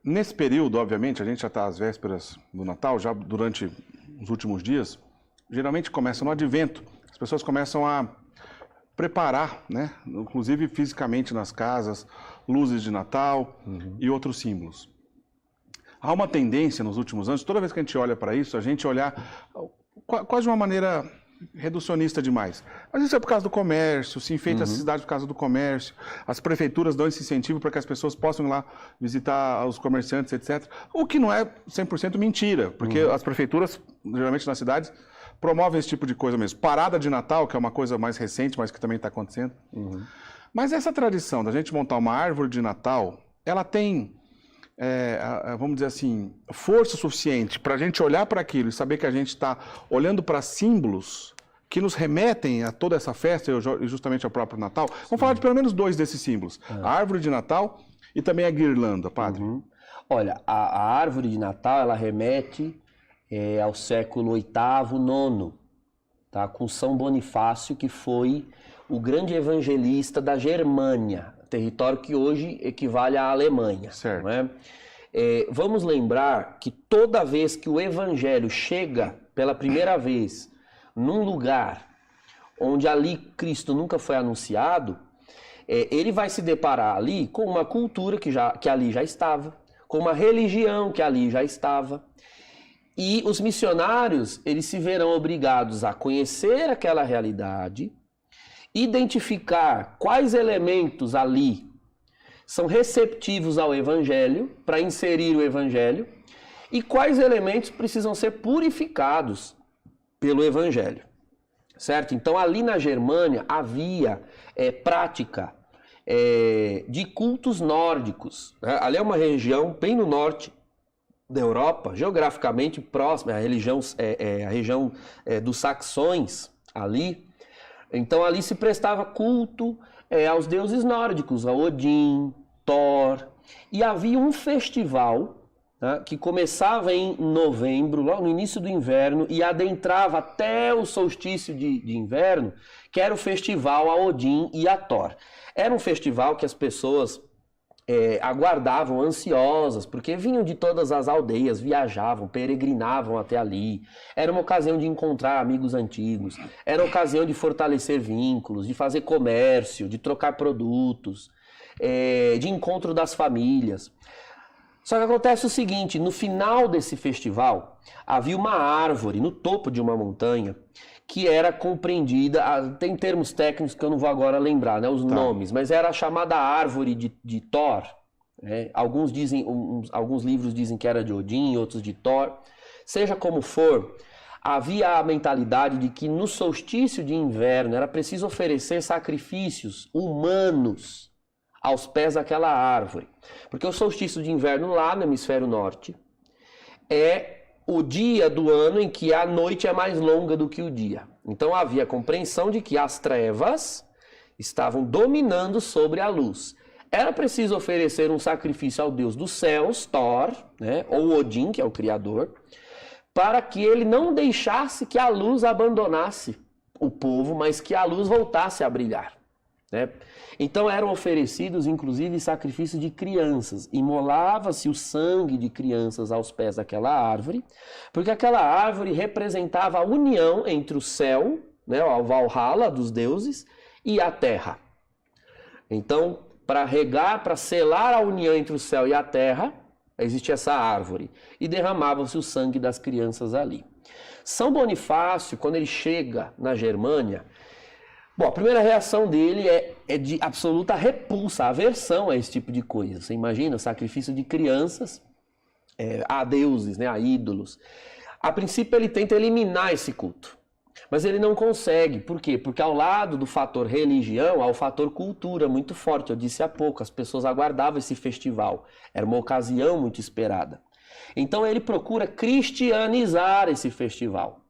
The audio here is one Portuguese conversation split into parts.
Nesse período, obviamente, a gente já está às vésperas do Natal, já durante os últimos dias, geralmente começa no Advento, as pessoas começam a preparar, né, inclusive fisicamente nas casas, luzes de Natal e outros símbolos. Há uma tendência nos últimos anos, toda vez que a gente olha para isso, a gente olhar quase de uma maneira reducionista demais. Mas isso é por causa do comércio, se enfeita a cidade por causa do comércio, as prefeituras dão esse incentivo para que as pessoas possam ir lá visitar os comerciantes, etc. O que não é 100% mentira, porque as prefeituras, geralmente nas cidades, promovem esse tipo de coisa mesmo. Parada de Natal, que é uma coisa mais recente, mas que também está acontecendo. Mas essa tradição da gente montar uma árvore de Natal, ela tem, vamos dizer assim, força suficiente para a gente olhar para aquilo e saber que a gente está olhando para símbolos que nos remetem a toda essa festa e justamente ao próprio Natal. Vamos falar de pelo menos 2 desses símbolos. A árvore de Natal e também a guirlanda, padre. Olha, a árvore de Natal, ela remete ao século VIII, IX, tá? Com São Bonifácio, que foi o grande evangelista da Germânia, território que hoje equivale à Alemanha. Certo. Não é? Vamos lembrar que toda vez que o evangelho chega pela primeira vez num lugar onde ali Cristo nunca foi anunciado, ele vai se deparar ali com uma cultura que ali já estava, com uma religião que ali já estava. E os missionários, eles se verão obrigados a conhecer aquela realidade, identificar quais elementos ali são receptivos ao Evangelho, para inserir o Evangelho, e quais elementos precisam ser purificados pelo Evangelho, certo? Então, ali na Germânia havia prática de cultos nórdicos, né? Ali é uma região bem no norte da Europa, geograficamente próxima, a região dos saxões ali. Então ali se prestava culto aos deuses nórdicos, a Odin, Thor, e havia um festival, né, que começava em novembro, logo no início do inverno, e adentrava até o solstício de inverno, que era o festival a Odin e a Thor. Era um festival que as pessoas aguardavam ansiosas, porque vinham de todas as aldeias, viajavam, peregrinavam até ali. Era uma ocasião de encontrar amigos antigos, era uma ocasião de fortalecer vínculos, de fazer comércio, de trocar produtos, de encontro das famílias. Só que acontece o seguinte, no final desse festival, havia uma árvore no topo de uma montanha que era compreendida, tem termos técnicos que eu não vou agora lembrar, né, os nomes, mas era a chamada árvore de Thor. Né? Alguns livros dizem que era de Odin, outros de Thor. Seja como for, havia a mentalidade de que no solstício de inverno era preciso oferecer sacrifícios humanos aos pés daquela árvore. Porque o solstício de inverno lá no hemisfério norte é o dia do ano em que a noite é mais longa do que o dia. Então havia a compreensão de que as trevas estavam dominando sobre a luz. Era preciso oferecer um sacrifício ao deus dos céus, Thor, né, ou Odin, que é o criador, para que ele não deixasse que a luz abandonasse o povo, mas que a luz voltasse a brilhar. Né? Então eram oferecidos inclusive sacrifícios de crianças, imolava-se o sangue de crianças aos pés daquela árvore, porque aquela árvore representava a união entre o céu, né, o Valhalla dos deuses, e a terra. Então, para regar, para selar a união entre o céu e a terra, existia essa árvore, e derramava-se o sangue das crianças ali. São Bonifácio, quando ele chega na Germânia, bom, a primeira reação dele é de absoluta repulsa, aversão a esse tipo de coisa. Você imagina o sacrifício de crianças a deuses, né, a ídolos. A princípio ele tenta eliminar esse culto, mas ele não consegue. Por quê? Porque ao lado do fator religião, há o fator cultura muito forte. Eu disse há pouco, as pessoas aguardavam esse festival. Era uma ocasião muito esperada. Então ele procura cristianizar esse festival.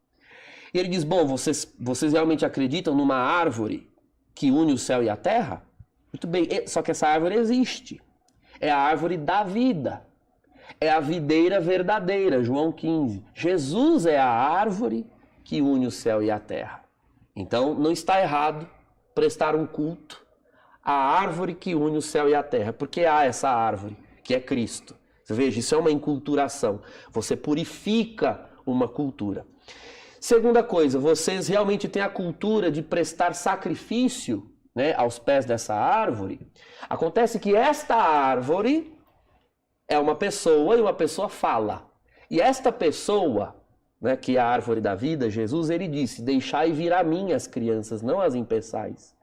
E ele diz, bom, vocês realmente acreditam numa árvore que une o céu e a terra? Muito bem, só que essa árvore existe. É a árvore da vida. É a videira verdadeira, João 15. Jesus é a árvore que une o céu e a terra. Então, não está errado prestar um culto à árvore que une o céu e a terra, porque há essa árvore que é Cristo. Você veja, isso é uma enculturação. Você purifica uma cultura. Segunda coisa, vocês realmente têm a cultura de prestar sacrifício, né, aos pés dessa árvore. Acontece que esta árvore é uma pessoa e uma pessoa fala. E esta pessoa, né, que é a árvore da vida, Jesus, ele disse: deixai vir a mim as crianças, não as impeçais.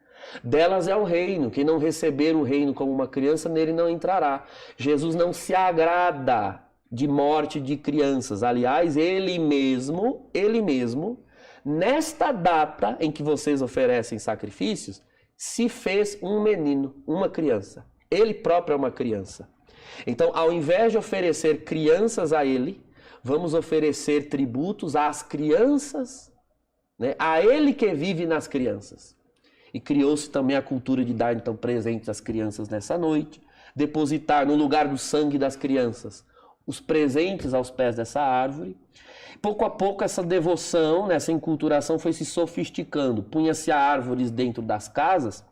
Delas é o reino. Quem não receber o reino como uma criança, nele não entrará. Jesus não se agrada de morte de crianças. Aliás, ele mesmo, nesta data em que vocês oferecem sacrifícios, se fez um menino, uma criança. Ele próprio é uma criança. Então, ao invés de oferecer crianças a ele, vamos oferecer tributos às crianças, né? A ele que vive nas crianças. E criou-se também a cultura de dar, então, presentes às crianças nessa noite, depositar no lugar do sangue das crianças os presentes aos pés dessa árvore. Pouco a pouco essa devoção, essa enculturação foi se sofisticando. Punha-se árvores dentro das casas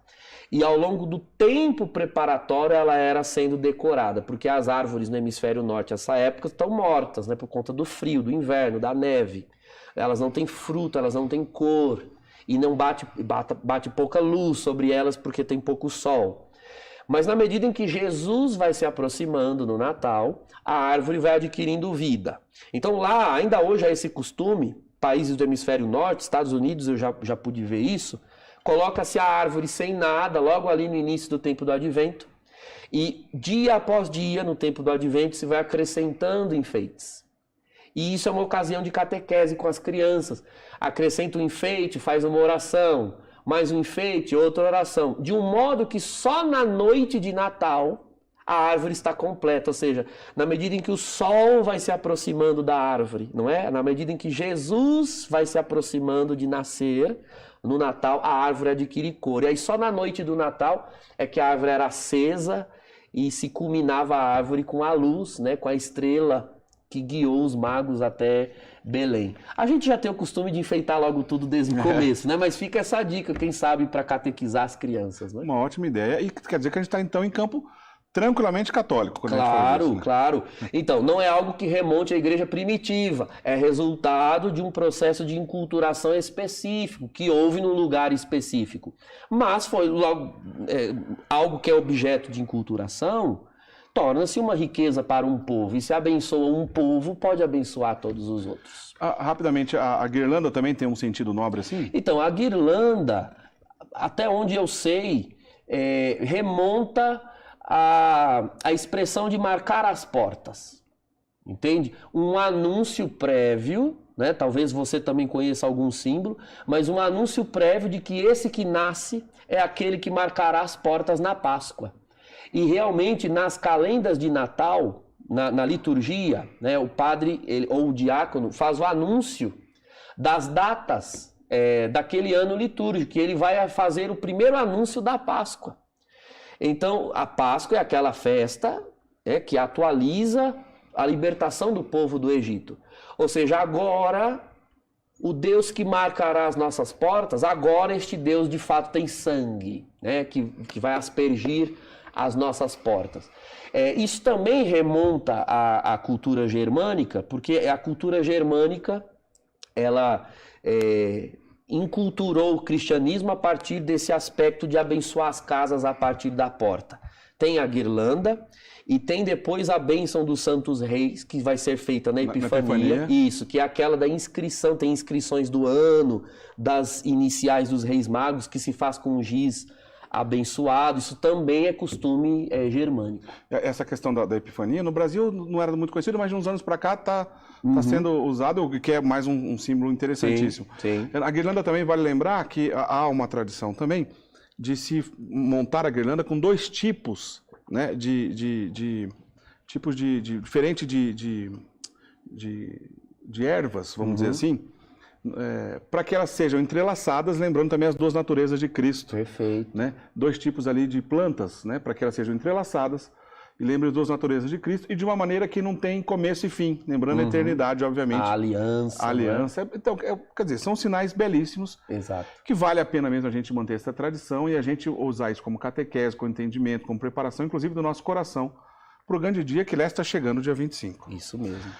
e ao longo do tempo preparatório ela era sendo decorada, porque as árvores no hemisfério norte nessa época estão mortas, né, por conta do frio, do inverno, da neve. Elas não têm fruto, elas não têm cor e não bate pouca luz sobre elas porque tem pouco sol. Mas na medida em que Jesus vai se aproximando no Natal, a árvore vai adquirindo vida. Então lá, ainda hoje há esse costume, países do hemisfério norte, Estados Unidos, eu já pude ver isso, coloca-se a árvore sem nada, logo ali no início do tempo do Advento, e dia após dia, no tempo do Advento, se vai acrescentando enfeites. E isso é uma ocasião de catequese com as crianças. Acrescenta um enfeite, faz uma oração, mais um enfeite, outra oração, de um modo que só na noite de Natal a árvore está completa, ou seja, na medida em que o sol vai se aproximando da árvore, não é? Na medida em que Jesus vai se aproximando de nascer, no Natal a árvore adquire cor. E aí só na noite do Natal é que a árvore era acesa e se culminava a árvore com a luz, né, com a estrela que guiou os magos até Belém. A gente já tem o costume de enfeitar logo tudo desde o começo, né? Mas fica essa dica, quem sabe, para catequizar as crianças, né? Uma ótima ideia. E quer dizer que a gente está, então, em campo tranquilamente católico. Quando Claro, a gente faz isso, né? claro. Então, não é algo que remonte à igreja primitiva. É resultado de um processo de enculturação específico, que houve num lugar específico. Mas foi logo, algo que é objeto de enculturação, torna-se uma riqueza para um povo. E se abençoa um povo, pode abençoar todos os outros. Rapidamente, a guirlanda também tem um sentido nobre assim? Então, a guirlanda, até onde eu sei, remonta à expressão de marcar as portas. Entende? Um anúncio prévio, né? Talvez você também conheça algum símbolo, mas um anúncio prévio de que esse que nasce é aquele que marcará as portas na Páscoa. E realmente, nas calendas de Natal, na liturgia, né, o padre ou o diácono faz o anúncio das datas daquele ano litúrgico, que ele vai fazer o primeiro anúncio da Páscoa. Então, a Páscoa é aquela festa que atualiza a libertação do povo do Egito. Ou seja, agora, o Deus que marcará as nossas portas, agora este Deus de fato tem sangue, né, que vai aspergir as nossas portas. Isso também remonta à cultura germânica, porque a cultura germânica, ela enculturou o cristianismo a partir desse aspecto de abençoar as casas a partir da porta. Tem a guirlanda e tem depois a bênção dos santos reis, que vai ser feita na Epifania. Isso, que é aquela da inscrição, tem inscrições do ano, das iniciais dos reis magos, que se faz com giz abençoado. Isso também é costume germânico. Essa questão da Epifania, no Brasil não era muito conhecido, mas de uns anos para cá está sendo usado, que é mais um símbolo interessantíssimo. Sim. A guirlanda também, vale lembrar que há uma tradição também de se montar a guirlanda com dois tipos, né, tipos diferente de ervas, vamos dizer assim, para que elas sejam entrelaçadas, lembrando também as duas naturezas de Cristo. Perfeito. Né? Dois tipos ali de plantas, né, para que elas sejam entrelaçadas e lembrem as duas naturezas de Cristo, e de uma maneira que não tem começo e fim, lembrando a eternidade, obviamente. A aliança. A aliança. Né? Então, quer dizer, são sinais belíssimos. Exato. Que vale a pena mesmo a gente manter essa tradição e a gente usar isso como catequese, como entendimento, como preparação, inclusive do nosso coração, para o grande dia que, aliás, está chegando dia 25. Isso mesmo.